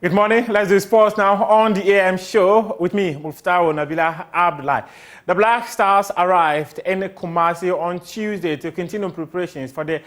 Good morning. Let's do sports now on the AM show with me, Muftao Nabila Abdullahi. The Black Stars arrived in Kumasi on Tuesday to continue preparations for the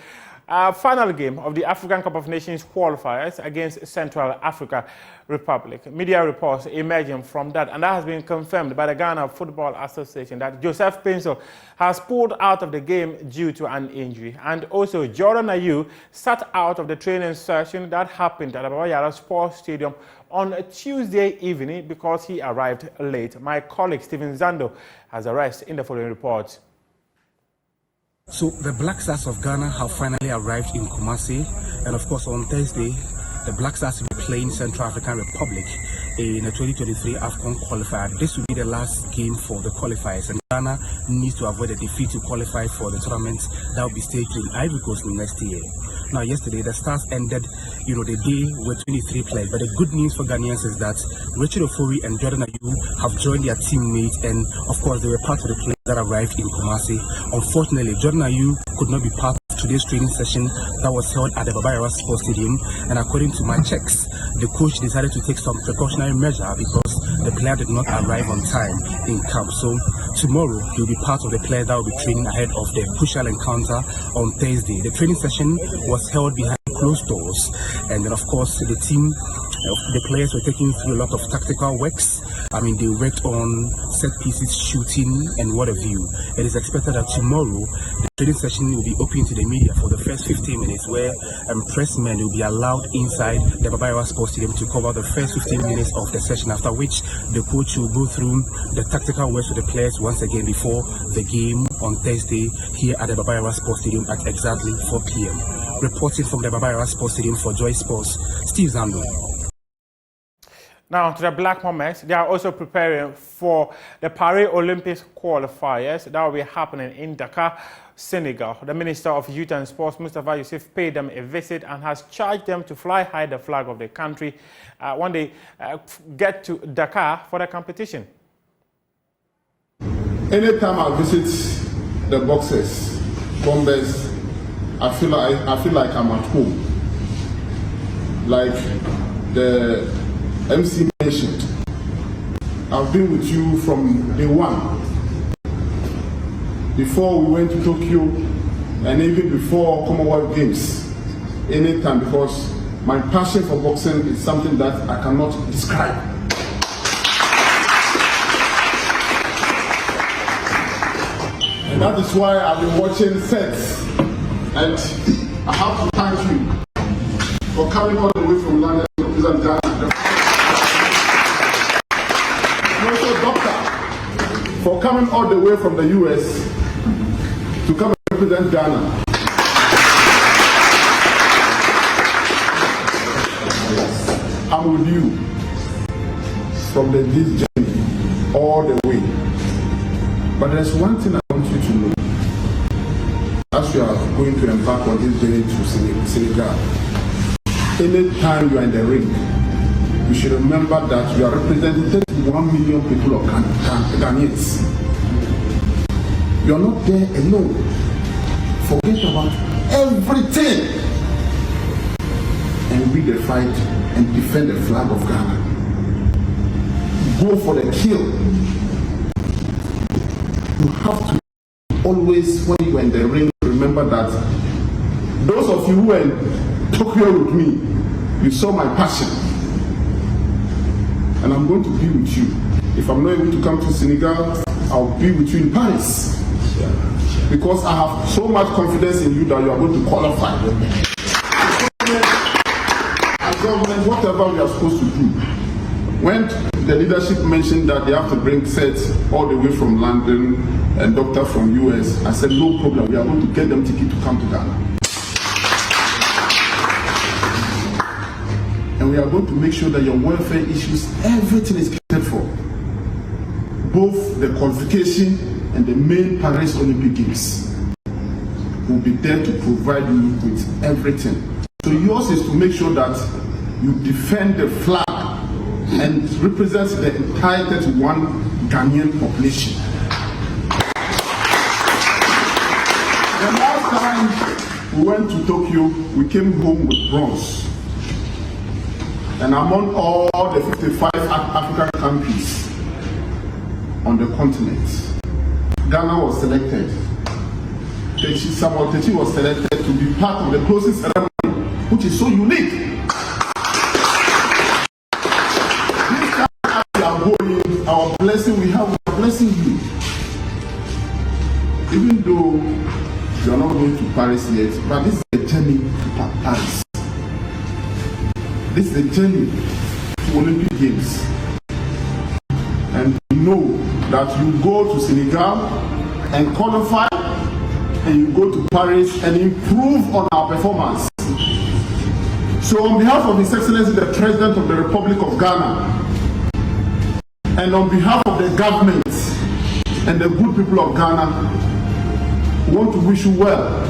final game of the African Cup of Nations qualifiers against Central Africa Republic. Media reports emerging from that, and that has been confirmed by the Ghana Football Association that Joseph Pinso has pulled out of the game due to an injury. And also, Jordan Ayew sat out of the training session that happened at Baba Yara Sports Stadium on a Tuesday evening because he arrived late. My colleague Stephen Zando has the rest in the following report. So the Black Stars of Ghana have finally arrived in Kumasi, and of course on Thursday the Black Stars will be playing Central African Republic in the 2023 AFCON qualifier. This will be the last game for the qualifiers, and Ghana needs to avoid a defeat to qualify for the tournament that will be staged in Ivory Coast next year. Now, yesterday the Stars ended, the day with 23 players, but the good news for Ghanaians is that Richard Ofori and Jordan Ayew have joined their teammates, and of course they were part of the players that arrived in Kumasi. Unfortunately, Jordan Ayew could not be part of today's training session that was held at the Baba Yara Sports Stadium, and according to my checks, the coach decided to take some precautionary measure because the player did not arrive on time in camp. So tomorrow he'll be part of the players that will be training ahead of the crucial encounter on Thursday. The training session was held behind closed doors, and then of course the players were taking through a lot of tactical works. They worked on set pieces, shooting, and what have you. It is expected that tomorrow the training session will be open to the media for the first 15 minutes, where press men will be allowed inside the Baba Yara Sports Stadium to cover the first 15 minutes of the session, after which the coach will go through the tactical works with the players once again before the game on Thursday here at the Baba Yara Sports Stadium at exactly 4 p.m. Reporting from the Baba Yara Sports Stadium for Joy Sports, Steve Zando. Now to the Black Moments, they are also preparing for the Paris Olympics qualifiers that will be happening in Dakar, Senegal. The Minister of Youth and Sports, Mustafa Yusuf, paid them a visit and has charged them to fly high the flag of the country when they get to Dakar for the competition. Anytime I visit the boxers, bombers, I feel like I'm at home. Like the MC mentioned, I've been with you from day one. Before we went to Tokyo, and even before Commonwealth Games, anytime, because my passion for boxing is something that I cannot describe. And that is why I've been watching sets, and I have to thank you for coming all the way from London to represent Ghana. And also Doctor, for coming all the way from the US to come and represent Ghana. I'm with you from this journey all the way. But there's one thing I want you to know. As you are going to embark on this journey to Senegal, anytime you are in the ring, you should remember that you are representing 31 million people of Ghanaians. You are not there alone. Forget about everything and win the fight and defend the flag of Ghana. Go for the kill. You have to always, when you are in the ring, remember that those of you who were in Tokyo with me, you saw my passion. And I'm going to be with you. If I'm not able to come to Senegal, I'll be with you in Paris. Because I have so much confidence in you that you are going to qualify. As government, whatever we are supposed to do. When the leadership mentioned that they have to bring sets all the way from London and doctor from US, I said no problem, we are going to get them ticket to come to Ghana. And we are going to make sure that your welfare issues, everything is catered for. Both the qualification and the main Paris Olympic Games will be there to provide you with everything. So yours is to make sure that you defend the flag and represent the entire 31 Ghanaian population. The last time we went to Tokyo, we came home with bronze. And among all the 55 African countries on the continent, Ghana was selected. Samuel Techi was selected to be part of the closing ceremony, which is so unique. This time as we are going, our blessing we are blessing you. Even though you are not going to Paris yet, but this is a journey to Paris. This is a journey to Olympic Games. And we know that you go to Senegal and qualify, and you go to Paris and improve on our performance. So on behalf of His Excellency the President of the Republic of Ghana, and on behalf of the government and the good people of Ghana, we want to wish you well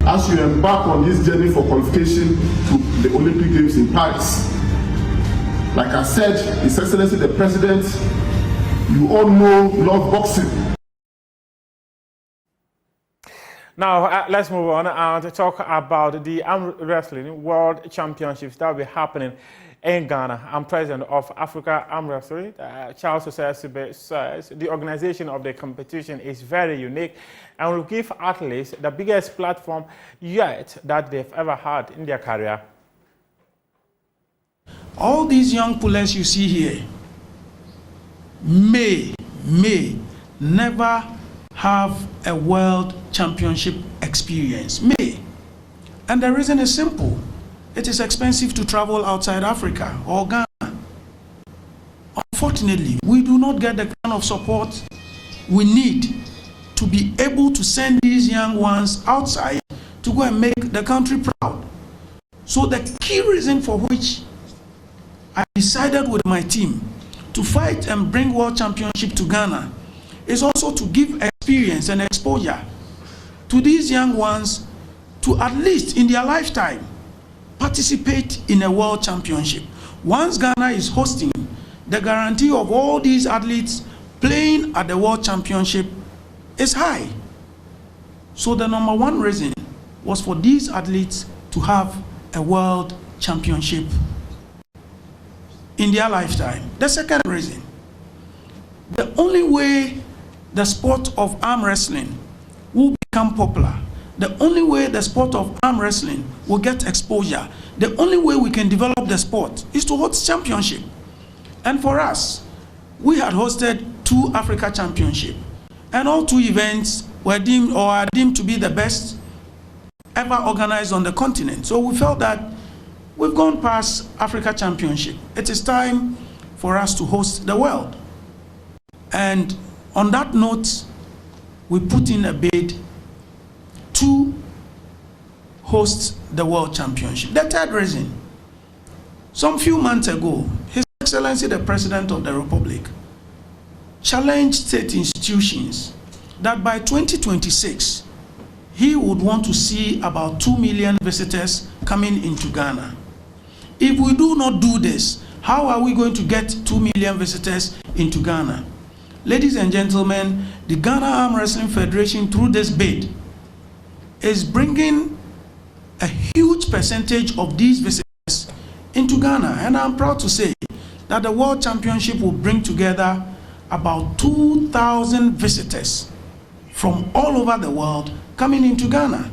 as you embark on this journey for qualification to the Olympic Games in Paris. Like I said, His Excellency the President, you all know love boxing. Now, let's move on and talk about the Arm Wrestling World Championships that will be happening in Ghana. I'm president of Africa Arm Wrestling. Charles Osesibe says the organization of the competition is very unique and will give athletes the biggest platform yet that they've ever had in their career. All these young pullers you see here may never have a world championship experience. May. And the reason is simple. It is expensive to travel outside Africa or Ghana. Unfortunately, we do not get the kind of support we need to be able to send these young ones outside to go and make the country proud. So the key reason for which I decided with my team to fight and bring world championship to Ghana is also to give experience and exposure to these young ones to at least in their lifetime participate in a world championship. Once Ghana is hosting, the guarantee of all these athletes playing at the world championship is high. So the number one reason was for these athletes to have a world championship in their lifetime. The second reason, the only way the sport of arm wrestling will become popular, the only way the sport of arm wrestling will get exposure, the only way we can develop the sport is to host championship. And for us, we had hosted 2 Africa Championship, and all 2 events were deemed or are deemed to be the best ever organized on the continent. So we felt that we've gone past Africa Championship. It is time for us to host the world. And on that note, we put in a bid to host the World Championship. The third reason, some few months ago, His Excellency the President of the Republic challenged state institutions that by 2026, he would want to see about 2 million visitors coming into Ghana. If we do not do this, how are we going to get 2 million visitors into Ghana? Ladies and gentlemen, the Ghana Arm Wrestling Federation, through this bid, is bringing a huge percentage of these visitors into Ghana. And I'm proud to say that the World Championship will bring together about 2,000 visitors from all over the world coming into Ghana.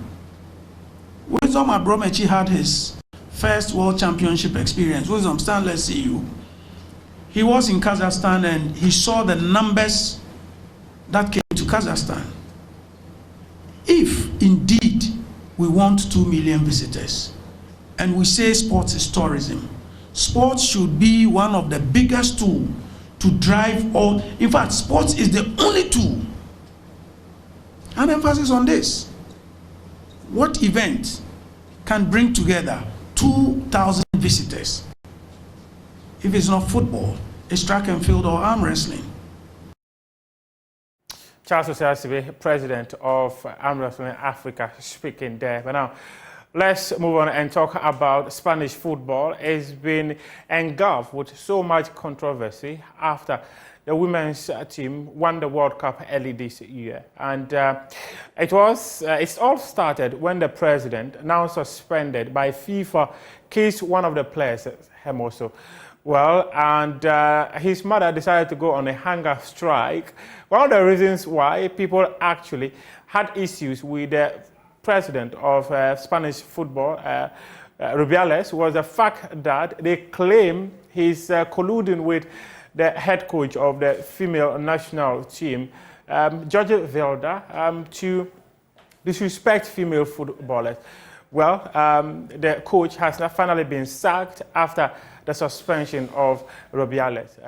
Wisdom Abromechi had his first World Championship experience. Wisdom, stand, let's see you. He was in Kazakhstan and he saw the numbers that came to Kazakhstan. If indeed we want 2 million visitors and we say sports is tourism, sports should be one of the biggest tools to drive all. In fact, sports is the only tool. An emphasis on this. What event can bring together 2,000 visitors? If it's not football, it's track and field or arm wrestling. Charles Osesibe, President of Arm Wrestling Africa, speaking there. But now, let's move on and talk about Spanish football. It's been engulfed with so much controversy after the women's team won the World Cup early this year. And it all started when the president, now suspended by FIFA, kissed one of the players, Hermoso. Well, and his mother decided to go on a hunger strike. One of the reasons why people actually had issues with the president of Spanish football, Rubiales, was the fact that they claim he's colluding with the head coach of the female national team, Georgia Vilda, to disrespect female footballers. Well, the coach has now finally been sacked after the suspension of Rubiales.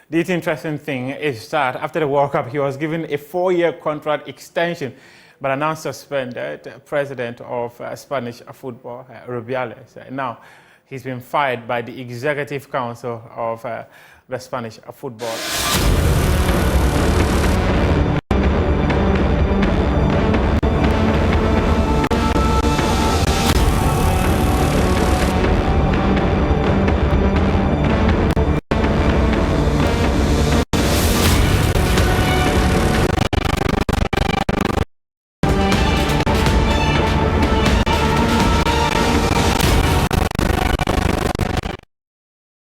The interesting thing is that after the World Cup, he was given a 4-year contract extension, but are now suspended, president of Spanish football, Rubiales. Now, he's been fired by the Executive Council of the Spanish football.